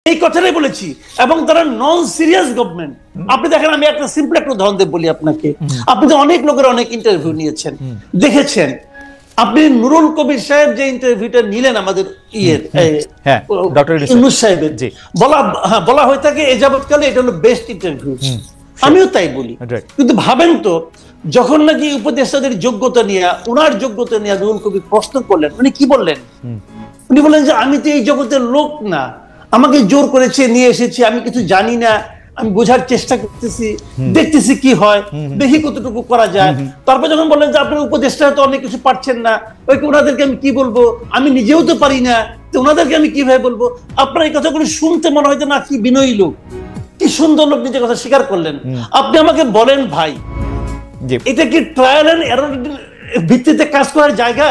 এই কথাটাই বলেছি। এবং তারা নন সিরিয়াস গভর্নমেন্ট। আপনি দেখেন, আমি একটা সিম্পল একটা উদাহরণ দিয়ে বলি আপনাকে। আপনি তো অনেক লোকের অনেক ইন্টারভিউ নিয়েছেন, দেখেছেন। আপনি নুরুল কবির সাহেব যে ইন্টারভিউটা নিলেন আমাদের ইউনূস সাহেবের, বলা হয়ে থাকে এ যাবৎকালে এটা হলো বেস্ট ইন্টারভিউ। আমিও তাই বলি। কিন্তু ভাবেন তো, যখন নাকি উপদেষ্টাদের যোগ্যতা নিয়ে, ওনার যোগ্যতা নিয়ে নুরুল কবির প্রশ্ন করলেন, উনি কি বললেন? উনি বললেন যে আমি তো এই জগতের লোক না, আমাকে জোর করেছে নিয়ে এসেছি, আমি কিছু জানি না, আমি বোঝার চেষ্টা করতেছি, দেখতেছি কি হয়, দেখি কতটুকু করা যায়। তারপর যখন বললেন যে আপনার উপদেষ্টা তো অনেক কিছু পারছেন না, ওনাদেরকে আমি কি বলবো, আমি নিজেও তো পারি না, তো ওনাদেরকে আমি কিভাবে বলবো? আপনার এই কথাগুলো শুনতে মনে হয় না কি বিনয়ী লোক, কি সুন্দর লোক নিজের কথা স্বীকার করলেন। আপনি আমাকে বলেন ভাই, এটা কি ট্রায়াল এন্ড এরর ভিত্তিতে কাজ করার জায়গা?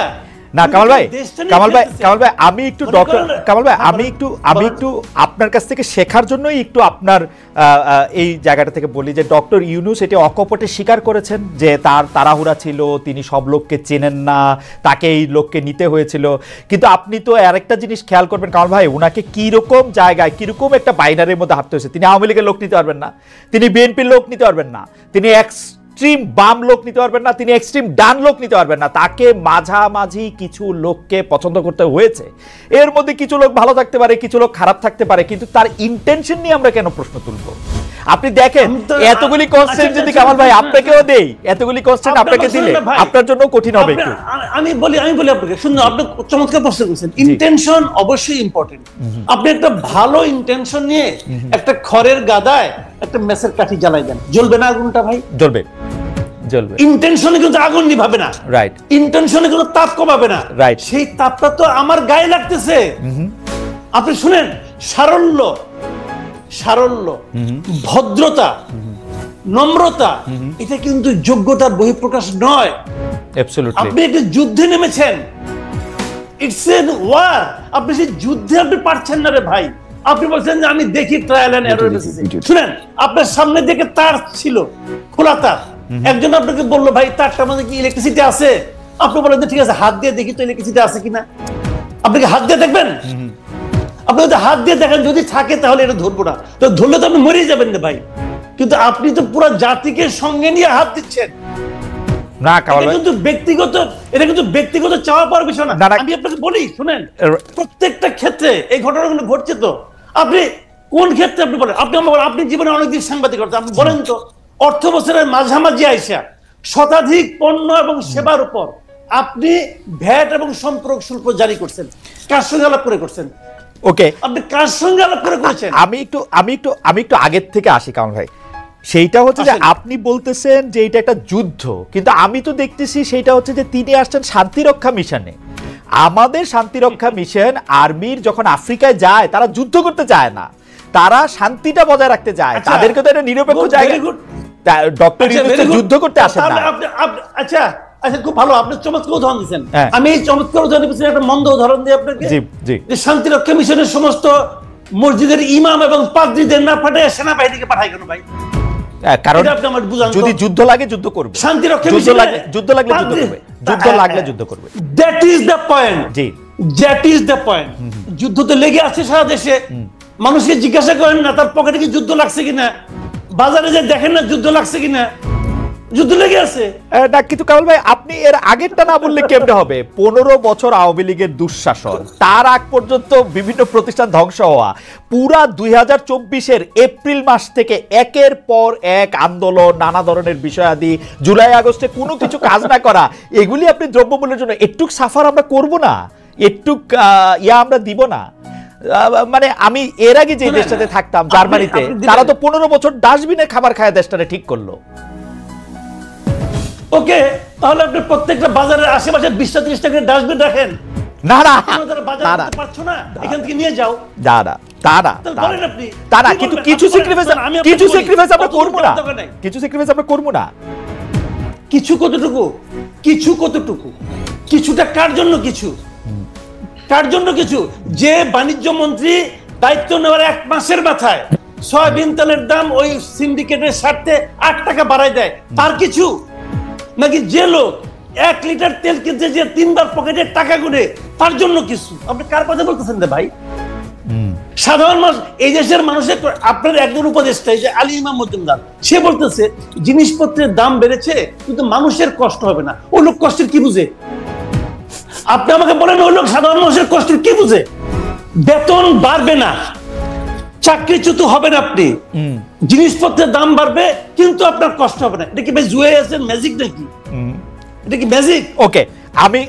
না কামাল ভাই, আমি একটু ডক্টর কামাল ভাই, আমি একটু আপনার কাছ থেকে শেখার জন্যই একটু আপনার এই জায়গাটা থেকে বলি যে ডক্টর ইউনূস এটি অকপটে স্বীকার করেছেন যে তার তাড়াহুড়া ছিল, তিনি সব লোককে চেনেন না, তাকে এই লোককে নিতে হয়েছিল। কিন্তু আপনি তো আরেকটা জিনিস খেয়াল করবেন কামাল ভাই, উনাকে কিরকম জায়গায়, কিরকম একটা বাইনারির মধ্যে হাঁটতে হয়েছে। তিনি আওয়ামী লীগের লোক নিতে পারবেন না, তিনি বিএনপির লোক নিতে পারবেন না, তিনি এক্সট্রিম বাম লোক নিতে পারবেন না, তিনি এক্সট্রিম ডান লোক নিতে পারবেন না, তাকে মাঝামাঝি কিছু লোককে পছন্দ করতে হয়েছে। এর মধ্যে কিছু লোক ভালো থাকতে পারে, কিছু লোক খারাপ থাকতে পারে, কিন্তু তার ইন্টেনশন নিয়ে আমরা কেন প্রশ্ন তুলবো? আপনি দেখেন এতগুলি কনস্ট্যান্ট যদি কামাল ভাই আপনাকেও দেই, এতগুলি কনস্ট্যান্ট আপনাকে দিলে আপনার জন্য কঠিন হবে একটু। আমি বলি আপনাকে, শুনুন, আপনি চমৎকার প্রশ্ন করেছেন। ইন্টেনশন অবশ্যই ইম্পর্টেন্ট। আপনি একটা ভালো ইন্টেনশন নিয়ে একটা খড়ের গাদায় একটা মেসের কাঠি জ্বালাই দেন, জ্বলবে না আগুনটা ভাই? জ্বলবে। ইন্টেনশনে কিন্তু আগুন নিভাবে না, রাইট? ইন্টেনশনে কিন্তু তাপ কমাবে না, রাইট? সেই তাপটা তো আমার গায়ে লাগতেছে। আপনি শুনেন, সারল্য, ভদ্রতা, নম্রতা, এটা কিন্তু যোগ্যতার বহিঃপ্রকাশ নয়। আপনি একটা যুদ্ধে নেমেছেন, ইটস এ ওয়ার। আপনি সেই যুদ্ধে আপনি পারছেন না রে ভাই। আপনি বলছেন যে আমি দেখি ট্রায়াল এন্ড এরর বেসিসে। শুনেন, আপনার সামনে দিকে তার ছিল, খোলা তার। একজন আপনাকে বললো ভাই তারটার মধ্যে কি ইলেকট্রিসিটি আছে? আপনি বলেন ঠিক আছে, হাত দিয়ে দেখি তো ইলেকট্রিসিটি আছে কিনা। আপনি কি হাত দিয়ে দেখবেন? আপনি যদি হাত দিয়ে দেখেন, যদি থাকে তাহলে এটা ধরবো না, তো ধরলে তো আপনি মরেই যাবেন না ভাই। কিন্তু আপনি তো পুরো জাতিকে সঙ্গে নিয়ে হাত দিচ্ছেন। না, এটা কিন্তু ব্যক্তিগত চাওয়া পাওয়ার বিষয় না। আমি আপনাকে বলি, শুনেন, প্রত্যেকটা ক্ষেত্রে এই ঘটনাগুলো ঘটছে। তো আপনি কোন ক্ষেত্রে আপনি বলেন? আপনি জীবনে অনেকদিন সাংবাদিকতা, আপনি বলেন তো, অর্থ বছরের মাঝামাঝি আইসা শতাধিক পণ্য এবং সেবার উপর আপনি ভ্যাট এবং সম্পর্ক শুল্ক জারি করছেন, কার সঙ্গে আলাপ করে করছেন? ওকে, আপনি কার সঙ্গে আলাপ করে করেছেন? আমি একটু আগের থেকে আসি কামাল ভাই। সেইটা হচ্ছে যে আপনি বলতেছেন যে এটা একটা যুদ্ধ, কিন্তু আমি তো দেখতেছি সেইটা হচ্ছে যে তিনি আসছেন শান্তিরক্ষা মিশনে। আমাদের শান্তিরক্ষা মিশন আর্মির যখন আফ্রিকায় যায়, তারা যুদ্ধ করতে চায় না, তারা শান্তিটা বজায় রাখতে চায়। তাদেরকে তো একটা নিরপেক্ষ জায়গা, ডক্টর ইউনূস যুদ্ধ করতে আসেন না। আচ্ছা, খুব ভালো, আপনি চমৎকার উদাহরণ দিচ্ছেন। আমি এই চমৎকার উদাহরণ দিচ্ছি, একটা মন্দ উদাহরণ দিই আপনাকে। যে শান্তিরক্ষা মিশনের সমস্ত মসজিদের ইমাম এবং পাদ্রীদের না পাঠায় সেনাবাহিনীকে পাঠায় কেন ভাই? কারণ যদি যুদ্ধ লাগে যুদ্ধ করবে, শান্তিরক্ষা মিশন যুদ্ধ লাগলে যুদ্ধ করবে, যুদ্ধ লাগলে যুদ্ধ করবে। That is the point. G, that is the point. যুদ্ধ তো লেগে আছে সারা দেশে। মানুষকে জিজ্ঞাসা করেন না তার পকেটে কি যুদ্ধ লাগছে কিনা, বাজারে যে দেখেন না যুদ্ধ লাগছে কিনা, যুদ্ধ লেগে আছে না। কিন্তু কামাল ভাই, আপনি এর আগেরটা না বললে কেমনে হবে? 15 বছর আওয়ামী লীগের দুঃশাসন, তার আগ পর্যন্ত বিভিন্ন প্রতিষ্ঠান ধ্বংস হওয়া, পুরা 2024-এর এপ্রিল মাস থেকে একের পর এক আন্দোলন, নানা ধরনের বিষয়াদি, জুলাই আগস্টে কোনো কিছু কাজ না করা, এগুলি আপনি দ্রব্যমূল্যের জন্য একটুক সাফার আমরা করব না, একটুক আমরা দিব না? মানে আমি এর আগে যে দেশটাতে থাকতাম জার্মানিতে, তারা তো 15 বছর ডাস্টবিনে খাবার খায় দেশটারে ঠিক করলো। ওকে, তাহলে আপনি প্রত্যেকটা বাজারের আশেপাশে 20-30 টাকা ডাস্টবিন রাখেন। না না, পারছো না, এখান থেকে নিয়ে যাও। কিন্তু কিছু স্যাক্রিফাইস আমরা করবো না, কিছু স্যাক্রিফাইস আমরা করবো না। কিছু কতটুকু? কিছুটা কার জন্য? কার জন্য কিছু? যে বাণিজ্য মন্ত্রী দায়িত্ব নেওয়ার 1 মাসের মাথায় সয়াবিন তেলের দাম ওই সিন্ডিকেটের স্বার্থে 8 টাকা বাড়ায় দেয়, তার কিছু? নাকি যে লোক 1 লিটার তেল কিনতে যে 3 বার পকেটে টাকা গুনে, তার জন্য কিছু? আপনি কার কথা বলতেছেন রে ভাই? সাধারণ মানুষ, এই দেশের মানুষের, আপনার একজন উপদেষ্টা এই যে আলী ইমাম মজুমদার, সে বলতেছে জিনিসপত্রের দাম বেড়েছে কিন্তু মানুষের কষ্ট হবে না। ওই লোক কষ্টের কি বুঝে? আপনি আমাকে বলেন ওই লোক সাধারণ মানুষের কষ্টের কি বুঝে? বেতন বাড়বে না, চাকরিচ্যুত হবেন আপনি, জিনিসপত্রের দাম বাড়বে কিন্তু আপনার কষ্ট হবে না। এটা কি ভাই জুয়ে আছেন, ম্যাজিক নাকি? এটা কি ম্যাজিক? ওকে,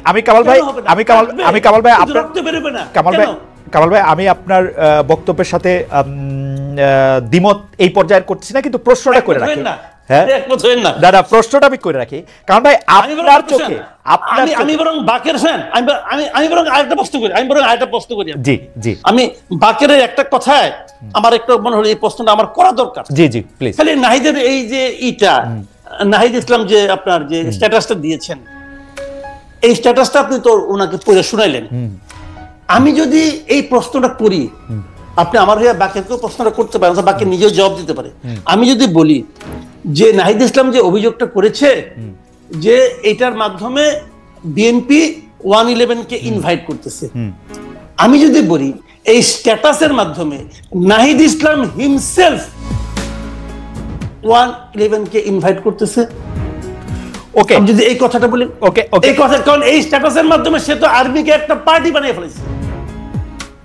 আমি কামাল ভাই, আমি কামাল ভাই আপনার বেরোবে না। কামাল ভাই আমি আপনার বক্তব্যের সাথে দ্বিমত এই পর্যায়ে করছি না, কিন্তু প্রশ্নটা করে রাখি। হ্যাঁ, দাদা প্রশ্নটা আমি করে রাখি। কারণ ভাই আপনার চোখে, আমি বরং বাকের ফ্যান, আমি বরং আরেকটা প্রশ্ন করি। জি জি, আমি বাকের একটা কথায় আমার একটা মনে হলো এই প্রশ্নটা আমার করা দরকার। জি জি প্লিজ। খালি নাহিদের এই যে নাহিদ ইসলাম যে আপনার যে স্ট্যাটাসটা দিয়েছেন, এই স্ট্যাটাসটা আপনি তো ওনাকে পড়ে শুনাইলেন। আমি যদি এই প্রশ্নটা করি, আপনি আমার বাকেরকেও প্রশ্নটা করতে পারেন, বাকি নিজেও জবাব দিতে পারে। আমি যদি বলি যে নাহিদ ইসলাম যে অভিযোগটা করেছে যে এটার মাধ্যমে বিএনপি 111 কে ইনভাইট করতেছে, আমি যদি বলি এই স্ট্যাটাসের মাধ্যমে নাহিদ ইসলাম হিমসেলফ 111 কে ইনভাইট করতেছে, ওকে, আমি যদি এই কথাটা বলি, ওকে এই কথা, কারণ এই স্ট্যাটাসের মাধ্যমে সে তো আর্মিকে একটা পার্টি বানিয়ে ফেলেছে।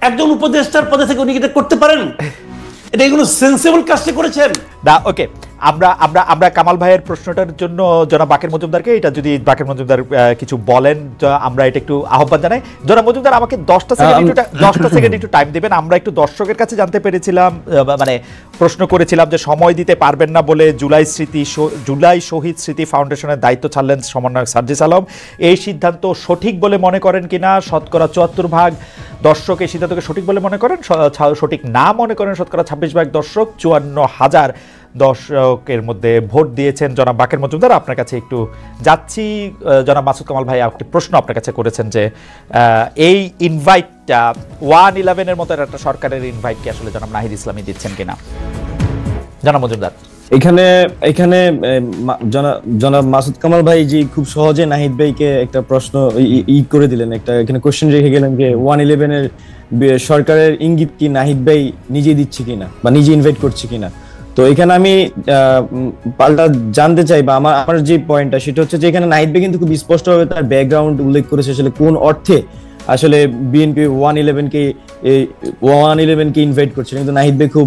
একজন উপদেষ্টার পদে থেকে উনি এটা করতে পারেন? এটা কোনো সেন্সিবল কাজটা করেছেন না। ওকে, আমরা কামাল ভাইয়ের প্রশ্নটার জন্য জনাব বাকের মজুমদারকে, এটা যদি বাকের মজুমদার কিছু বলেন, আমরা এটা একটু আহ্বান জানাই। জনাব মজুমদার আমাকে 10টা সেকেন্ড একটু টাইম দেবেন। আমরা একটু দর্শকের কাছে জানতে পেরেছিলাম, মানে প্রশ্ন করেছিলাম যে সময় দিতে পারবেন না বলে জুলাই শহীদ স্মৃতি ফাউন্ডেশনের দায়িত্ব ছাড়লেন সমন্বয়ক সার্জিস আলম। এই সিদ্ধান্ত সঠিক বলে মনে করেন কিনা? শতকরা 74% দর্শক এই সিদ্ধান্তকে সঠিক বলে মনে করেন, সঠিক না মনে করেন শতকরা 26% দর্শক। 54,000 দর্শকের মধ্যে ভোট দিয়েছেন জনাব বাকের মজুমদার। আপনার কাছে একটু যাচ্ছি, জনাব মাসুদ কামাল ভাই একটি প্রশ্ন আপনার কাছে করেছেন যে এই ইনভাইটটা 111 এর মতো একটা সরকারের ইনভাইট কি আসলে জনাব নাহিদ ইসলামী দিচ্ছেন কিনা? জনাব মজুমদার, এখানে জনাব মাসুদ কামাল ভাই যে খুব সহজে নাহিদ ভাইকে একটা প্রশ্ন করে দিলেন, একটা এখানে কোশ্চেন রেখে গেলেন যে 111 এর সরকারের ইঙ্গিত কি নাহিদ ভাই নিজে দিচ্ছে কিনা বা নিজে ইনভাইট করছে কিনা। তো এখানে আমি পাল্টা জানতে চাই, বা আমার যে পয়েন্টটা সেটা হচ্ছে যে এখানে নাহিদ ভাই কিন্তু খুব স্পষ্টভাবে তার ব্যাকগ্রাউন্ড উল্লেখ করেছে, আসলে কোন অর্থে আসলে বিএনপি 111 কে ইনভাইট করছে, কিন্তু নাহিদ ভাই খুব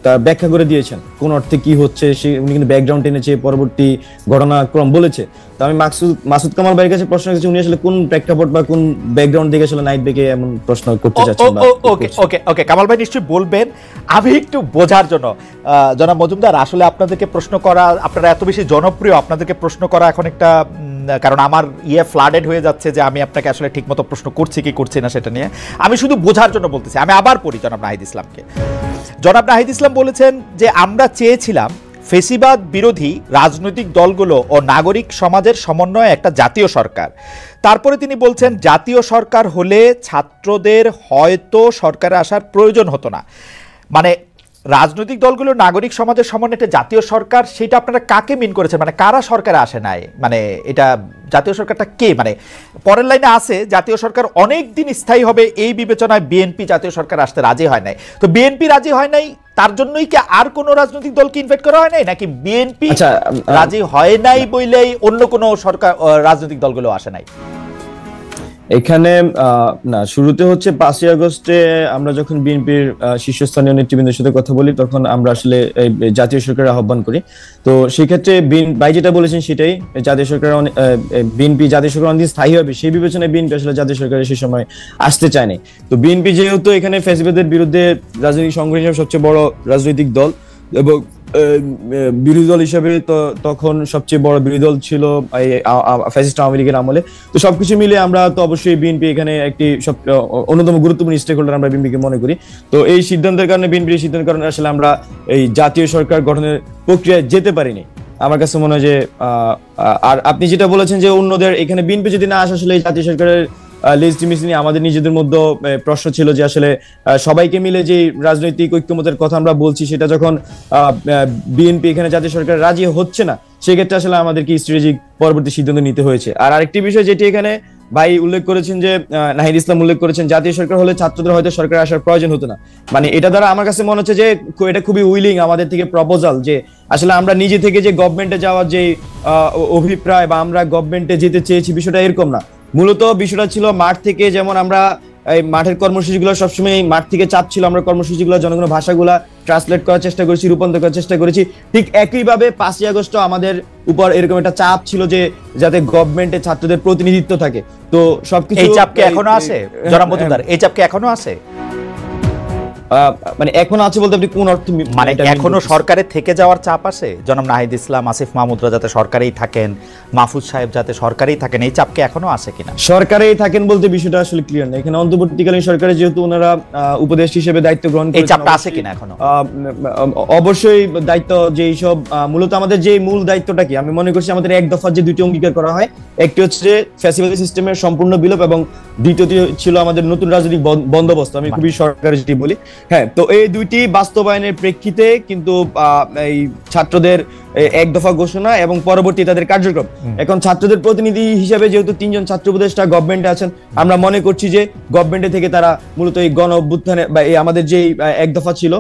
তার ব্যাখ্যা করে দিয়েছেন কোন অর্থে কি হচ্ছে, সে উনি কিন্তু ব্যাকগ্রাউন্ড এনেছে, পরবর্তী ঘটনাক্রম বলেছে। তো আমি মাসুদ কামাল ভাইয়ের কাছে প্রশ্ন করেছি উনি আসলে কোন প্রেক্ষাপট বা কোন ব্যাকগ্রাউন্ড দেখে আসলে নাহিদ ভাইকে এমন প্রশ্ন করতে চাচ্ছেন। ওকে কামাল ভাই নিশ্চয়ই বলবেন। আমি একটু বোঝার জন্য, জনাব মজুমদার আসলে আপনাদেরকে প্রশ্ন করা, আপনারা এত বেশি জনপ্রিয়, আপনাদেরকে প্রশ্ন করা এখন একটা, কারণ আমার ফ্লাডেড হয়ে যাচ্ছে যে আমি আপনাকে আসলে ঠিকমতো প্রশ্ন করছি কি করছি না সেটা নিয়ে। আমি শুধু বোঝার জন্য বলতেছি। আমি আবার পড়ি জনাব নাহিদ ইসলামকে। জনাব নাহিদ ইসলাম বলেছেন যে আমরা চেয়েছিলাম ফেসিবাদ বিরোধী রাজনৈতিক দলগুলো ও নাগরিক সমাজের সমন্বয়ে একটা জাতীয় সরকার। তারপরে তিনি বলছেন জাতীয় সরকার হলে ছাত্রদের হয়তো সরকারে আসার প্রয়োজন হতো না। মানে রাজনৈতিক দলগুলো নাগরিক সমাজের সমন্বয়ে একটা জাতীয় সরকার, সেটা আপনারা কাকে মিন করেছেন? মানে কারা সরকারে আসে নাই? মানে এটা জাতীয় সরকারটা কে? মানে পরের লাইনে আছে জাতীয় সরকার অনেক দিন স্থায়ী হবে এই বিবেচনায় বিএনপি জাতীয় সরকার আসতে রাজি হয় নাই। তো বিএনপি রাজি হয় নাই, তার জন্যই কি আর কোনো রাজনৈতিক দলকে ইনভাইট করা হয় নাই, নাকি বিএনপি রাজি হয় নাই বলেই অন্য কোনো সরকার রাজনৈতিক দলগুলো আসে নাই? এখানে না, শুরুতে হচ্ছে 5ই আগস্টে আমরা যখন বিএনপির শীর্ষস্থানীয় নেতৃবৃন্দের সাথে কথা বলি তখন আমরা আসলে জাতীয় সরকারের আহ্বান করি। তো সেক্ষেত্রে ভাই যেটা বলেছেন সেটাই, জাতীয় সরকার বিএনপি জাতীয় সরকার অনেকদিন স্থায়ী হবে সেই বিবেচনায় বিএনপি আসলে জাতীয় সরকারের সেই সময় আসতে চায়নি। তো বিএনপি যেহেতু এখানে ফ্যাসিবাদের বিরুদ্ধে রাজনৈতিক সংগঠন হিসেবে সবচেয়ে বড় রাজনৈতিক দল এবং বিরোধী দল হিসেবে তখন সবচেয়ে বড় বিরোধী দল ছিল ফ্যাসিস্ট আওয়ামী লীগের আমলে। তো সবকিছু মিলে আমরা তো অবশ্যই বিএনপি এখানে একটি অন্যতম গুরুত্বপূর্ণ স্টেক হোল্ডার আমরা বিএনপিকে মনে করি। তো এই সিদ্ধান্তের কারণে, বিএনপির সিদ্ধান্তের কারণে আসলে আমরা এই জাতীয় সরকার গঠনের প্রক্রিয়ায় যেতে পারিনি। আমার কাছে মনে হয় যে আর আপনি যেটা বলেছেন যে অন্যদের এখানে বিএনপি যদি না আসে আসলে এই জাতীয় সরকারের লেজিটিমেসি নিয়ে আমাদের নিজেদের মধ্যে প্রশ্ন ছিল যে আসলে সবাইকে মিলে যে রাজনৈতিক ঐক্যমতের কথা আমরা বলছি সেটা যখন বিএনপি এখানে জাতীয় সরকার রাজি হচ্ছে না সেক্ষেত্রে আসলে আমাদেরকে স্ট্র্যাটেজিক পরবর্তী সিদ্ধান্ত নিতে হয়েছে। আর আরেকটি বিষয় যেটি এখানে ভাই উল্লেখ করেছেন যে নাহিদ ইসলাম উল্লেখ করেছেন জাতীয় সরকার হলে ছাত্রদের হয়তো সরকার আসার প্রয়োজন হতো না, মানে এটা দ্বারা আমার কাছে মনে হচ্ছে যে এটা খুবই উইলিং আমাদের থেকে প্রপোজাল, যে আসলে আমরা নিজে থেকে যে গভর্নমেন্টে যাওয়ার যে অভিপ্রায় বা আমরা গভর্নমেন্টে যেতে চেয়েছি বিষয়টা এরকম না। মূলত বিষয়টা ছিল মাঠ থেকে, যেমন আমরা এই মাঠের কর্মসূচিগুলো সবসময় মাঠ থেকে চাপ ছিল, আমরা কর্মসূচিগুলো জনগণের ভাষাগুলা ট্রান্সলেট করার চেষ্টা করেছি, রূপান্তর করার চেষ্টা করেছি। ঠিক একইভাবে 5ই আগস্ট আমাদের উপর এরকম একটা চাপ ছিল যে যাতে গভর্নমেন্টে ছাত্রদের প্রতিনিধিত্ব থাকে। তো সবকিছু এই চাপ কি এখনো আছে জনাব মজুমদার? এই চাপ কি এখনো আছে? মানে এখন আছে বলতে আপনি কোন অর্থে? মানে এখনো সরকারের থেকে যাওয়ার চাপ আছে, জনাব নাহিদ ইসলাম, আসিফ মাহমুদরা যাতে সরকারেই থাকেন, মাহফুজ সাহেব যাতে সরকারেই থাকেন, এই চাপ কি এখনো আছে কিনা? সরকারেই থাকেন বলতে বিষয়টা আসলে ক্লিয়ার না। এখানে অন্তর্বর্তীকালীন সরকারে যেহেতু ওনারা উপদেষ্টা হিসেবে দায়িত্ব গ্রহণ করেছেন, এই চাপটা আছে কিনা এখনো? অবশ্যই দায়িত্ব যে এইসব মূলত আমাদের যে মূল দায়িত্বটা কি, আমি মনে করছি আমাদের এক দফার যে দুটি অঙ্গীকার করা হয়, একটি হচ্ছে ফ্যাসিবাদী সিস্টেমের সম্পূর্ণ বিলোপ এবং দ্বিতীয়টি ছিল আমাদের নতুন রাজনৈতিক বন্দোবস্ত। আমি খুবই সরকারি যেটি বলি, হ্যাঁ। তো এই দুইটি বাস্তবায়নের প্রেক্ষিতে কিন্তু এই ছাত্রদের এক দফা ঘোষণা এবং পরবর্তী তাদের কার্যক্রম, এখন ছাত্রদের প্রতিনিধি হিসেবে যেহেতু 3 জন ছাত্র উপদেষ্টা গভর্নমেন্টে আছেন, আমরা মনে করছি যে গভর্নমেন্টে থেকে তারা মূলত এই গণ অভ্যুত্থানে বা এই আমাদের যে এক দফা ছিল,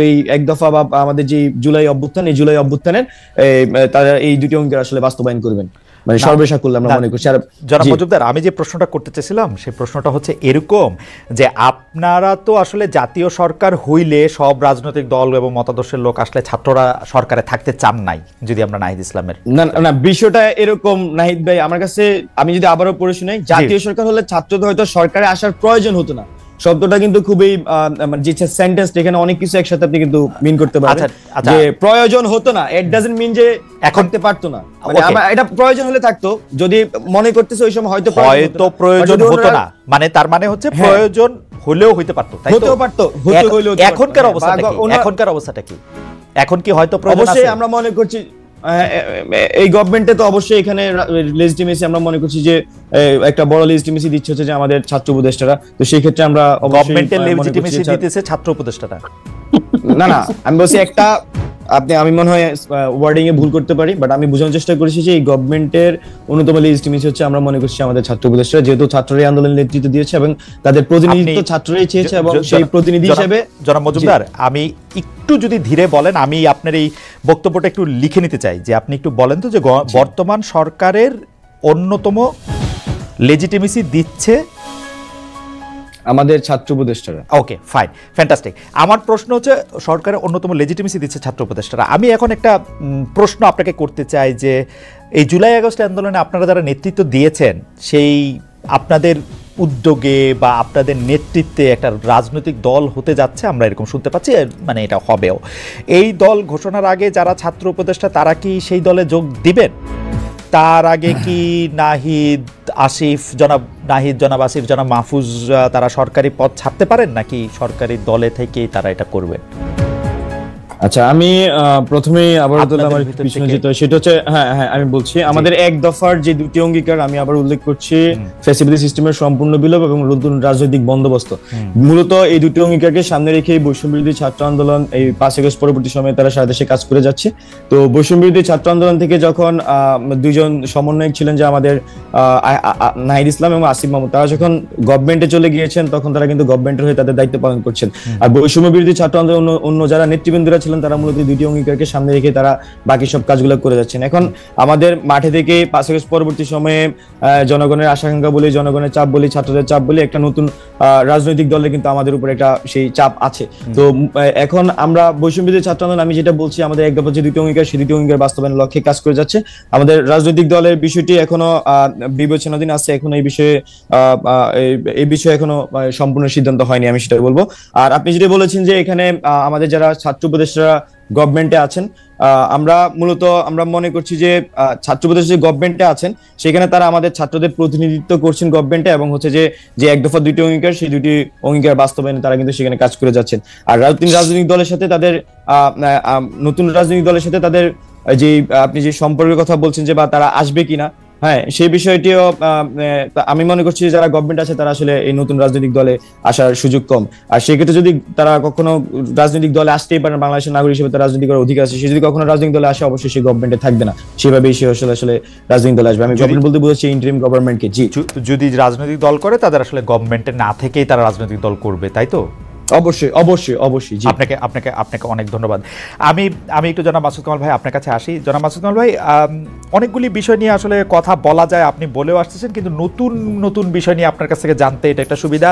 এই এক দফা বা আমাদের যে জুলাই অভ্যুত্থান, এই জুলাই অভ্যুত্থানের তারা এই দুটি অঙ্গীকার আসলে বাস্তবায়ন করবেন, মানে সর্বসাকুল্যে আমরা মনে করছি। আর জনাব মজুমদার, আমি যে প্রশ্নটা করতে চাইছিলাম সেই প্রশ্নটা হচ্ছে এরকম যে আপনারা তো আসলে জাতীয় সরকার হইলে সব রাজনৈতিক দল এবং মতাদর্শের লোক আসলে ছাত্ররা সরকারে থাকতে চান নাই, যদি আমরা নাহিদ ইসলামের না বিষয়টা এরকম নাহিদ ভাই, আমার কাছে আমি যদি আবারও পড়ে শুনাই, জাতীয় সরকার হলে ছাত্রদের হয়তো সরকারে আসার প্রয়োজন হতো না, শব্দটা কিন্তু খুবই যে সেন্টেন্স, এখানে অনেক কিছু একসাথে আপনি কিন্তু মিন করতে পারেন। যে প্রয়োজন হতো না, ইট ডাজন্ট মিন যে এখন পারতো না, মানে এটা প্রয়োজন হলে থাকতো, যদি মনে করতেছে ওই সময় হয়তো প্রয়োজন হতো না, মানে তার মানে হচ্ছে প্রয়োজন হলেও হইতে পারতো, তাই তো? হতেও পারতো, এখনকার অবস্থাটা কি? এখন কি হয়তো প্রয়োজন আছে? অবশ্যই আমরা মনে করছি এই গভর্নমেন্টে তো অবশ্যই এখানে লেজিটিমেসি আমরা মনে করছি যে একটা বড় লেজিটিমেসি দিচ্ছে হচ্ছে যে আমাদের ছাত্র উপদেষ্টারা। তো সেই ক্ষেত্রে আমরা গভর্নমেন্টের লেজিটিমেসি দিতেছে ছাত্র উপদেষ্টারা। না আমি বলছি একটা আমি মনে হয় ওয়ার্ডিং এ ভুল করতে পারি, বাট আমি বোঝানোর চেষ্টা করেছি যে এই গভর্নমেন্টের অন্যতম লেজিটিমেসি হচ্ছে আমরা মনে করছি আমাদের ছাত্র উপদেষ্টা, যেহেতু ছাত্ররা আন্দোলনের নেতৃত্ব দিয়েছে এবং তাদের প্রতিনিধিত্ব ছাত্ররাই চেয়েছে, এবং সেই প্রতিনিধি হিসেবে। জনাব মজুমদার, আমি একটু যদি ধীরে বলেন, আমি আপনার এই বক্তব্যটা একটু লিখে নিতে চাই, যে আপনি একটু বলেন তো যে বর্তমান সরকারের অন্যতম লেজিটিমেসি দিচ্ছে আমাদের ছাত্র উপদেষ্টারা। ওকে, ফাইন, ফ্যান্টাস্টিক। আমার প্রশ্ন হচ্ছে সরকারের অন্যতম লেজিটিমেসি দিচ্ছে ছাত্র উপদেষ্টারা। আমি এখন একটা প্রশ্ন আপনাকে করতে চাই যে এই জুলাই আগস্ট আন্দোলনে আপনারা যারা নেতৃত্ব দিয়েছেন, সেই আপনাদের উদ্যোগে বা আপনাদের নেতৃত্বে একটা রাজনৈতিক দল হতে যাচ্ছে, আমরা এরকম শুনতে পাচ্ছি, মানে এটা হবেও। এই দল ঘোষণার আগে যারা ছাত্র উপদেষ্টা তারা কি সেই দলে যোগ দিবেন? তার আগে কি নাহিদ আসিফ, জনাব আসিফ, জনাব মাহফুজ তারা সরকারি পদ ছাড়তে পারেন, নাকি সরকারি দলে থেকেই তারা এটা করবেন? আচ্ছা, আমি প্রথমেই আবার আমার পিছনে যেতে হয়, সেটা হচ্ছে হ্যাঁ আমি বলছি আমাদের এক দফার যে দুটি অঙ্গীকার, আমি আবার উল্লেখ করছি ফ্যাসিবাদী সিস্টেমের সম্পূর্ণ বিলোপ এবং নতুন রাজনৈতিক বন্দোবস্ত। মূলত এই দুটি অঙ্গীকারকে সামনে রেখে বৈষম্য বিরোধী ছাত্র আন্দোলন এই 5 আগস্ট পরবর্তী সময়ে তারা সারা দেশে কাজ করে যাচ্ছে। তো বৈষম্য বিরোধী ছাত্র আন্দোলন থেকে যখন 2 জন সমন্বয়ক ছিলেন, যে আমাদের নাহিদ ইসলাম এবং আসিফ মাহমুদ, তারা যখন গভর্নমেন্টে চলে গিয়েছেন, তখন তারা কিন্তু গভর্নমেন্টের হয়ে তাদের দায়িত্ব পালন করছেন। আর বৈষম্য বিরোধী ছাত্র আন্দোলন অন্য যারা নেতৃবৃন্দরা ছিলেন, তারা মূলত দুটি অঙ্গীকারকে সামনে রেখে তারা বাকি সব কাজগুলো করে যাচ্ছেন। এখন আমাদের মাঠে থেকে 5 আগস্ট পরবর্তী সময়ে জনগণের আশাকাঙ্ক্ষা বলি, জনগণের চাপ বলি, ছাত্রদের চাপ বলি, একটা নতুন রাজনৈতিক দলে কিন্তু আমাদের উপর একটা সেই চাপ আছে। তো এখন আমরা বৈষম্য বিরোধী ছাত্র আন্দোলন, আমি যেটা বলছি আমাদের এক দফা যে দুটি অঙ্গীকার, সেই দুটি অঙ্গীকার বাস্তবায়নের লক্ষ্যে কাজ করে যাচ্ছে। আমাদের রাজনৈতিক দলের বিষয়টি এখনো বিবেচনাধীন আছে, এখনো এই বিষয়ে এখনো সম্পূর্ণ সিদ্ধান্ত হয়নি, আমি সেটা বলবো। আর আপনি যেটা বলেছেন যে এখানে আমাদের যারা ছাত্র উপদেষ্টারা গভর্নমেন্টে আছেন, আমরা মনে করছি যে ছাত্র উপদেষ্টা যে গভর্নমেন্টে আছেন, সেখানে তারা আমাদের ছাত্রদের প্রতিনিধিত্ব করছেন গভর্নমেন্টে, এবং হচ্ছে যে এক দফা দুটি অঙ্গীকার, সেই দুটি অঙ্গীকার বাস্তবায়নে তারা কিন্তু সেখানে কাজ করে যাচ্ছেন। আর রাজনৈতিক দলের সাথে তাদের নতুন রাজনৈতিক দলের সাথে তাদের যে আপনি যে সম্পর্কের কথা বলছেন যে বা তারা আসবে কিনা, হ্যাঁ, সেই বিষয়টিও আমি মনে করছি যারা গভর্নমেন্ট আছে তারা আসলে এই নতুন রাজনৈতিক দলে আসার সুযোগ কম। আর সেক্ষেত্রে যদি তারা কখনো রাজনৈতিক দলে আসতেই পারেন, বাংলাদেশের নাগরিক হিসেবে তার রাজনীতি করার অধিকার আছে, সে যদি কখনো রাজনৈতিক দলে আসে অবশ্যই সে গভর্নমেন্টে থাকবে না, সেভাবেই সে আসলে রাজনৈতিক দলে আসবে। আমি গভর্নমেন্ট বলতে বুঝাচ্ছি ইন্টারিম গভর্নমেন্টকে। জি, যদি রাজনৈতিক দল করে তাদের আসলে গভর্নমেন্টে না থেকেই তারা রাজনৈতিক দল করবে, তাই তো? অবশ্যই অবশ্যই অবশ্যই। জি, আপনাকে আপনাকে আপনাকে অনেক ধন্যবাদ। আমি আমি একটু জনাব মাসুদ কামাল ভাই আপনার কাছে আসি। জনাব মাসুদ কামাল ভাই, অনেকগুলি বিষয় নিয়ে আসলে কথা বলা যায়, আপনি বলেও আসতেছেন, কিন্তু নতুন নতুন বিষয় নিয়ে আপনার কাছ থেকে জানতে এটা একটা সুবিধা।